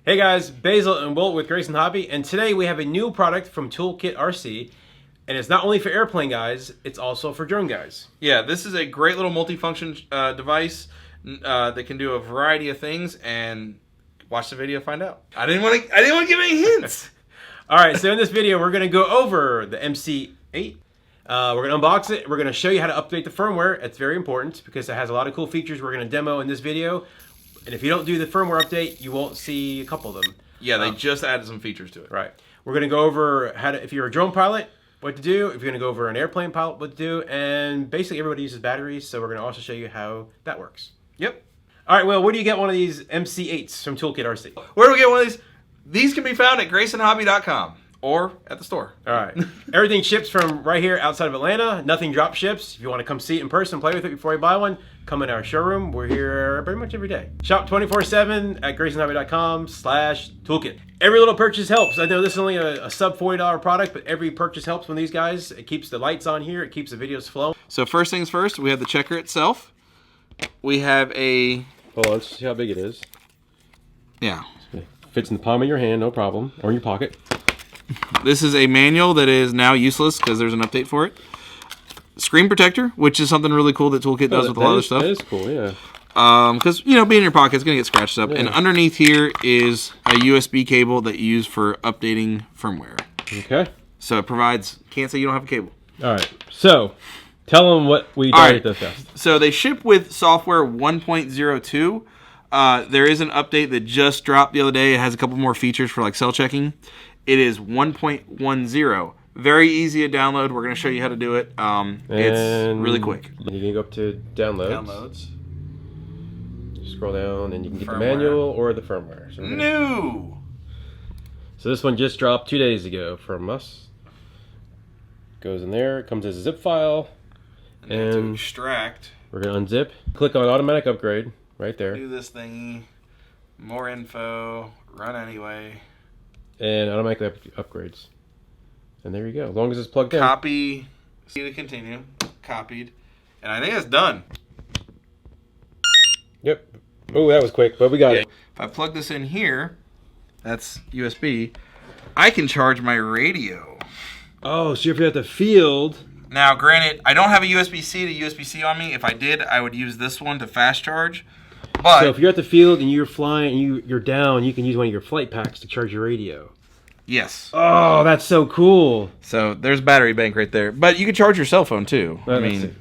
Hey guys, Basil and Will with GraysonHobby, and today we have a new product from ToolkitRC, and it's not only for airplane guys, it's also for drone guys. Yeah, this is a great little multifunction device that can do a variety of things, and watch the video to find out. I didn't want to give any hints. All right, so in this video we're going to go over the MC8. We're going to unbox it. We're going to show you how to update the firmware. It's very important because it has a lot of cool features we're going to demo in this video. And if you don't do the firmware update, you won't see a couple of them. Yeah, they just added some features to it. Right. We're going to go over how to, if you're a drone pilot, what to do. If you're going to go over an airplane pilot, what to do. And basically everybody uses batteries, so we're going to also show you how that works. Yep. All right, well, where do you get one of these MC8s from ToolkitRC? Where do we get one of these? These can be found at GraysonHobby.com or at the store. All right. Everything ships from right here outside of Atlanta. Nothing drop ships. If you want to come see it in person, play with it before you buy one, come in our showroom. We're here pretty much every day. Shop 24/7 at GraysonHobby.com/toolkit. Every little purchase helps. I know this is only a sub $40 product, but every purchase helps from these guys. It keeps the lights on here. It keeps the videos flowing. So first things first, we have the checker itself. We have a... Hold on, let's see how big it is. Yeah. It fits in the palm of your hand, no problem, or in your pocket. This is a manual that is now useless because there's an update for it. Screen protector, which is something really cool that ToolKit does with a lot of stuff. That is cool, yeah. Because, you know, being in your pocket, it's going to get scratched up. Yeah. And underneath here is a USB cable that you use for updating firmware. Okay. So it provides, can't say you don't have a cable. All right. So, tell them what we did at the fest. So they ship with software 1.02. There is an update that just dropped the other day. It has a couple more features for like cell checking. It is 1.10. Very easy to download. We're going to show you how to do it. It's really quick. You can go up to downloads. Scroll down and you can get the manual or the firmware. So New! So this one just dropped 2 days ago from us. Goes in there. It comes as a zip file. And to extract. We're going to unzip. Click on automatic upgrade right there. Do this thingy. More info. Run anyway. And automatically upgrades. And there you go. As long as it's plugged in. Copy. See to continue. Copied. And I think it's done. Yep. Oh, that was quick, but we got it. If I plug this in here, that's USB, I can charge my radio. Oh, so if you're at the field. Now, granted, I don't have a USB-C to USB-C on me. If I did, I would use this one to fast charge. But so if you're at the field and you're flying and you're down, you can use one of your flight packs to charge your radio. Yes. Oh, that's so cool. So there's battery bank right there. But you can charge your cell phone too. I mean,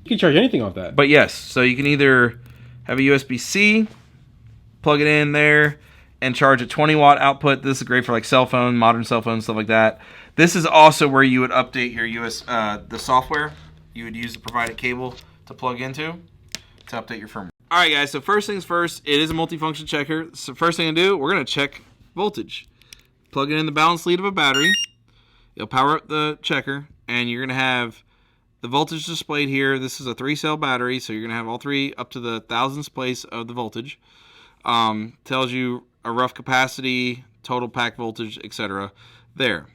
you can charge anything off that. But yes, so you can either have a USB-C, plug it in there, and charge a 20-watt output. This is great for like cell phone, modern cell phones, stuff like that. This is also where you would update your the software. You would use the provided cable to plug into to update your firmware. All right, guys, so first things first, it is a multifunction checker. So first thing to do, we're going to check voltage. Plug it in the balance lead of a battery. It'll power up the checker, and you're going to have the voltage displayed here. This is a 3-cell battery, so you're going to have all three up to the thousandths place of the voltage. Tells you a rough capacity, total pack voltage, etc. There.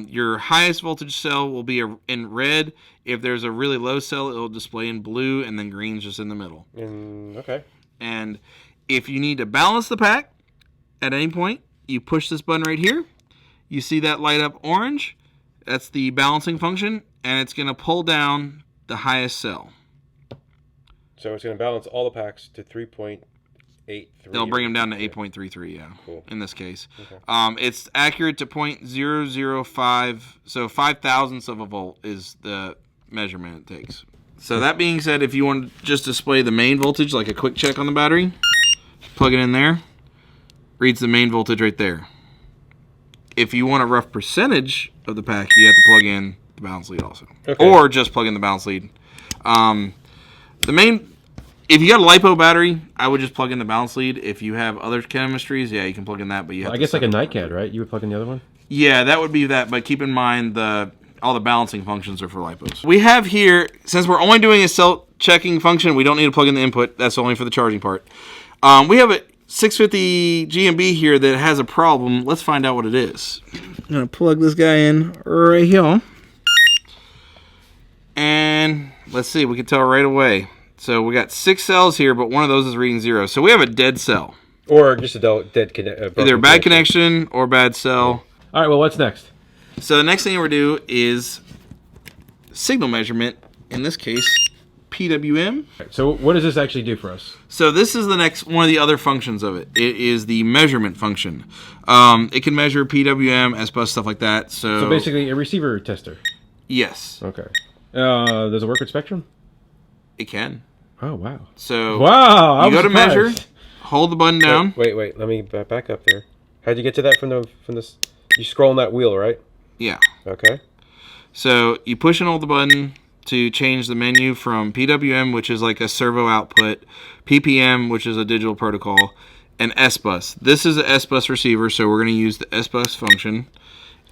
Your highest voltage cell will be in red. If there's a really low cell, it'll display in blue, and then green's just in the middle. Okay. And if you need to balance the pack at any point, you push this button right here. You see that light up orange? That's the balancing function, and it's going to pull down the highest cell. So it's going to balance all the packs to 3.83. They'll bring them down to 8.33, yeah, cool. In this case. Okay. It's accurate to 0.005, so 5,000ths of a volt is the measurement it takes. So that being said, if you want to just display the main voltage, like a quick check on the battery, plug it in there, reads the main voltage right there. If you want a rough percentage of the pack, you have to plug in the balance lead also. Okay. Or just plug in the balance lead. If you got a LiPo battery, I would just plug in the balance lead. If you have other chemistries, yeah, you can plug in that. But you have I guess like a NiCad, right? You would plug in the other one? Yeah, that would be that. But keep in mind, all the balancing functions are for LiPos. We have here, since we're only doing a cell checking function, we don't need to plug in the input. That's only for the charging part. We have a 650 GMB here that has a problem. Let's find out what it is. I'm going to plug this guy in right here. And let's see, we can tell right away. So we got 6 cells here, but one of those is reading 0. So we have a dead cell. Or just a dead Either bad connection or bad cell. All right, well, what's next? So the next thing we're going to do is signal measurement. In this case, PWM. So what does this actually do for us? So this is the next one of the other functions of it. It is the measurement function. It can measure PWM, SBUS, stuff like that. So basically a receiver tester. Yes. Okay. Does it work with Spectrum? It can. Oh wow. So wow, you go to measure, hold the button down. Wait. Let me back up there. How'd you get to that from this? You scroll on that wheel, right? Yeah. Okay. So you push and hold the button to change the menu from PWM, which is like a servo output, PPM, which is a digital protocol, and SBUS. This is a SBUS receiver, so we're going to use the SBUS function.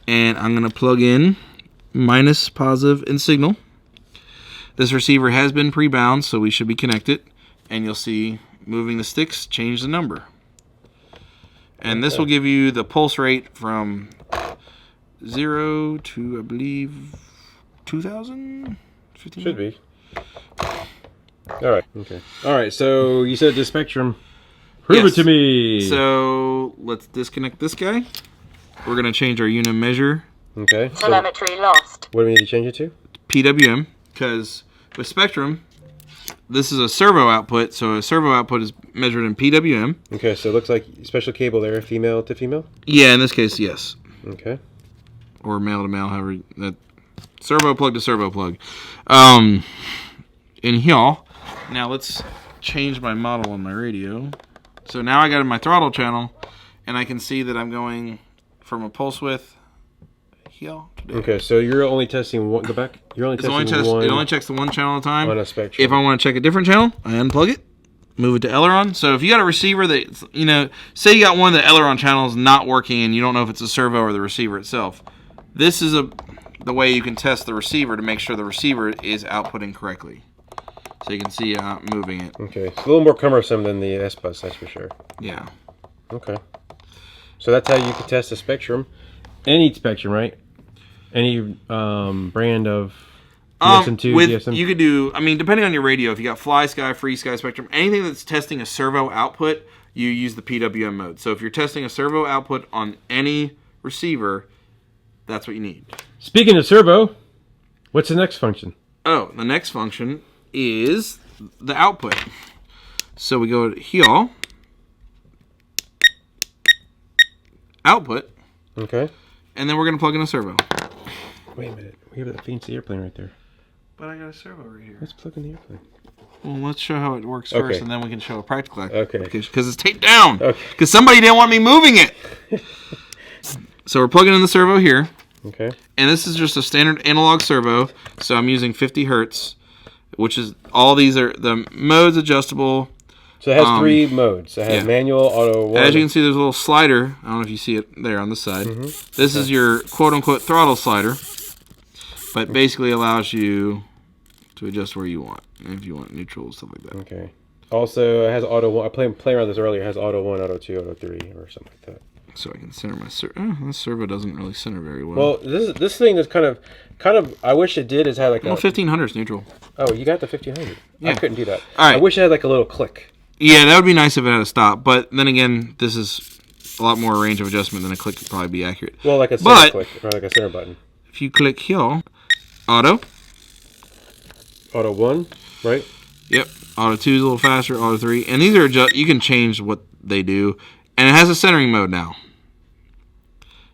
And I'm going to plug in minus, positive, and signal. This receiver has been pre-bound, so we should be connected. And you'll see moving the sticks change the number. And this will give you the pulse rate from 0 to, I believe, 2,000? Should be. All right. Okay. All right. So you said the Spectrum. Prove it to me. So let's disconnect this guy. We're going to change our unit measure. Okay. Telemetry lost. What do we need to change it to? PWM. Because with Spectrum, this is a servo output. So a servo output is measured in PWM. Okay. So it looks like special cable there, female to female. Yeah. In this case, yes. Okay. Or male to male, however that. Servo plug to servo plug. In here, now let's change my model on my radio. So now I got in my throttle channel, and I can see that I'm going from a pulse width here. Okay, so you're only testing one. Go back. You're only testing one. It only checks the one channel at a time. On a Spectrum. If I want to check a different channel, I unplug it, move it to aileron. So if you got a receiver that say you got one of the aileron channels not working, and you don't know if it's a servo or the receiver itself, this is the way you can test the receiver to make sure the receiver is outputting correctly. So you can see moving it. Okay, it's a little more cumbersome than the SBUS, that's for sure. Yeah. Okay. So that's how you can test the Spectrum. Any Spectrum, right? Any brand of GSM2, GSM? You could do, depending on your radio, if you got Fly Sky, Free Sky, Spectrum, anything that's testing a servo output, you use the PWM mode. So if you're testing a servo output on any receiver, that's what you need. Speaking of servo, what's the next function? Oh, the next function is the output. So we go to here, output, okay, and then we're going to plug in a servo. Wait a minute, we have that fancy airplane right there. But I got a servo right here. Let's plug in the airplane. Well, let's show how it works first, and then we can show a practical application. Okay. Because it's taped down. Okay. Because somebody didn't want me moving it. So we're plugging in the servo here. Okay. And this is just a standard analog servo. So I'm using 50 hertz, which is all these are the modes adjustable. So it has three modes. It has manual, auto, one. As you can see, there's a little slider. I don't know if you see it there on the side. This is your quote-unquote throttle slider. But basically allows you to adjust where you want. If you want neutral, stuff like that. Okay. Also, it has auto 1. I played around this earlier. It has auto 1, auto 2, auto 3, or something like that. So I can center my this servo doesn't really center very well. Well, this thing is kind of. I wish it did is had like 1500 is neutral. Oh, you got the 1500. Yeah. I couldn't do that. All right. I wish it had like a little click. Yeah, that would be nice if it had a stop. But then again, this is a lot more range of adjustment than a click could probably be accurate. Well, like a center click or like a center button. If you click here, auto 1, right? Yep. Auto 2 is a little faster. Auto 3, and these are you can change what they do, and it has a centering mode now.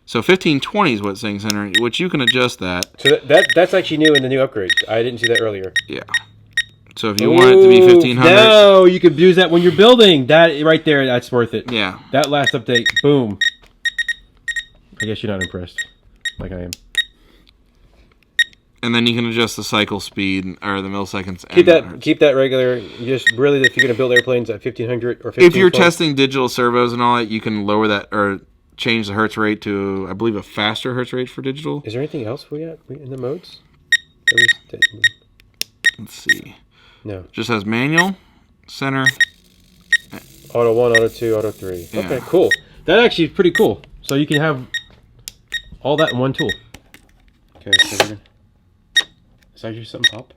So 1520 is what's saying centering, which you can adjust that. So that's actually new in the new upgrade. I didn't see that earlier. Yeah. So if you want it to be 1500, no, you could use that when you're building. That right there, that's worth it. Yeah. That last update, boom. I guess you're not impressed, like I am. And then you can adjust the cycle speed or the milliseconds. Keep that regular. You just really, if you're gonna build airplanes at 1500 or 1520. If you're testing digital servos and all that, you can lower that or change the hertz rate to, I believe, a faster hertz rate for digital. Is there anything else we got in the modes? Let's see. No. Just has manual, center. Auto 1, auto 2, auto 3. Yeah. Okay, cool. That actually is pretty cool. So you can have all that in one tool. Okay, so we're gonna... Is that just something pop?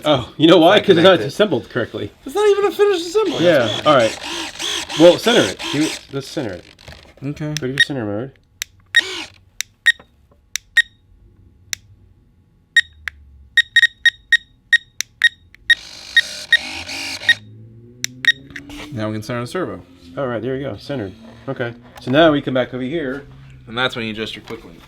Oh, you know why? Because it's not connected. assembled correctly. It's not even a finished assembly. Yeah. All right. Well, center it. Let's center it. Okay. Go to your center mode. Now we can center the servo. All right, there you go, centered. Okay, so now we come back over here. And that's when you adjust your quick link.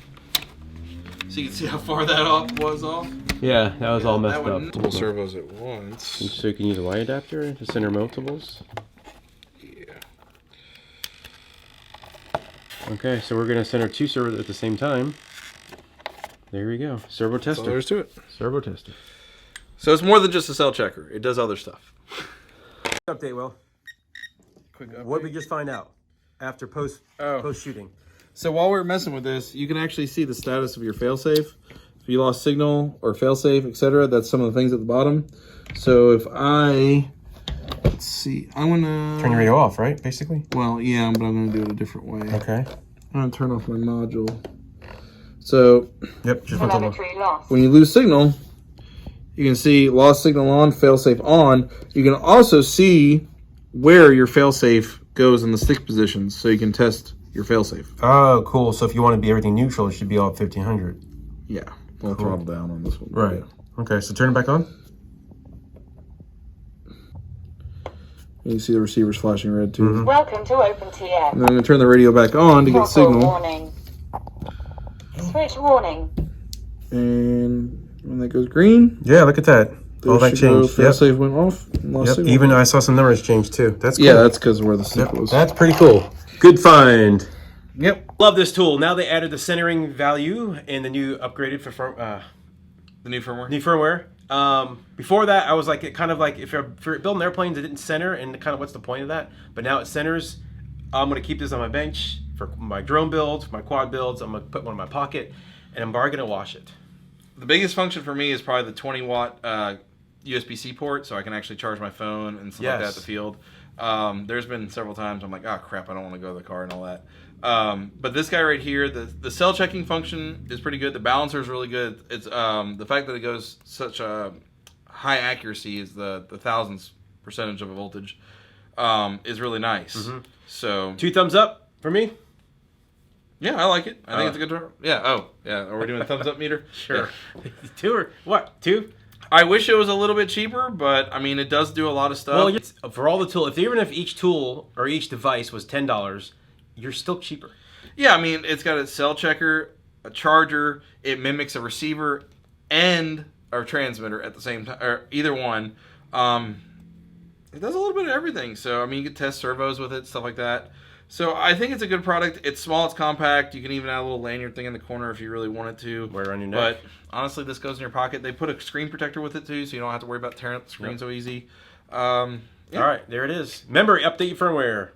So you can see how far that was off. Yeah, that was all messed up. Multiple servos at once. So you can use a Y adapter to center multiples. Yeah. Okay, so we're gonna center 2 servos at the same time. There we go, servo That's all tester. there is to it. Servo tester. So it's more than just a cell checker. It does other stuff. Update, Will. Quick update. What did we just find out after post shooting? So while we were messing with this, you can actually see the status of your failsafe. If you lost signal or failsafe, etc., that's some of the things at the bottom. So if let's see, I'm gonna Turn your radio off, right? Basically. Well, yeah, but I'm gonna do it a different way. Okay. I'm gonna turn off my module. So Yep. Just Telemetry lost. when you lose signal, you can see lost signal on, failsafe on. You can also see where your failsafe goes in the stick positions, so you can test your failsafe. Oh, cool. So if you want to be everything neutral, it should be all at 1500. Yeah, we'll throttle down on this one. Right. Okay, so turn it back on. You can see the receivers flashing red too. Mm-hmm. Welcome to OpenTM. And then I'm gonna turn the radio back on to get Throttle signal. warning. Switch warning. And when that goes green, Yeah, look at that. All that changed. Yep. Failsafe went off. And lost Yep. signal. Even I saw some numbers change too. That's cool. Yeah, that's because of where the stick Yep. was. That's pretty cool. Good find. Yep. Love this tool. Now they added the centering value in the new upgraded The new firmware. new firmware. Before that, I was like, kind of like if you're building airplanes, it didn't center, and kind of what's the point of that? But now it centers. I'm gonna keep this on my bench for my drone builds, for my quad builds. I'm gonna put one in my pocket, and I'm already gonna wash it. The biggest function for me is probably the 20-watt USB-C port, so I can actually charge my phone and stuff like that at the field. There's been several times I'm like, oh crap, I don't want to go to the car and all that. But this guy right here, the cell checking function is pretty good. The balancer is really good. It's the fact that it goes such a high accuracy is the thousandths percentage of a voltage is really nice. Mm-hmm. So 2 thumbs up for me. yeah, I like it. I think it's a good term. Yeah. Oh, yeah. Are we doing a thumbs up meter? Sure. Yeah. 2 or what? 2? I wish it was a little bit cheaper, but I mean, it does do a lot of stuff. Well, for all the tool, even if each tool or each device was $10, you're still cheaper. Yeah, I mean, it's got a cell checker, a charger, it mimics a receiver and a transmitter at the same time, or either one. It does a little bit of everything. So, I mean, you can test servos with it, stuff like that. So, I think it's a good product. It's small, it's compact. You can even add a little lanyard thing in the corner if you really wanted to. Wear it on your neck. But honestly, this goes in your pocket. They put a screen protector with it too, so you don't have to worry about tearing up the screen so easy. Yeah. All right, there it is. Remember, update your firmware.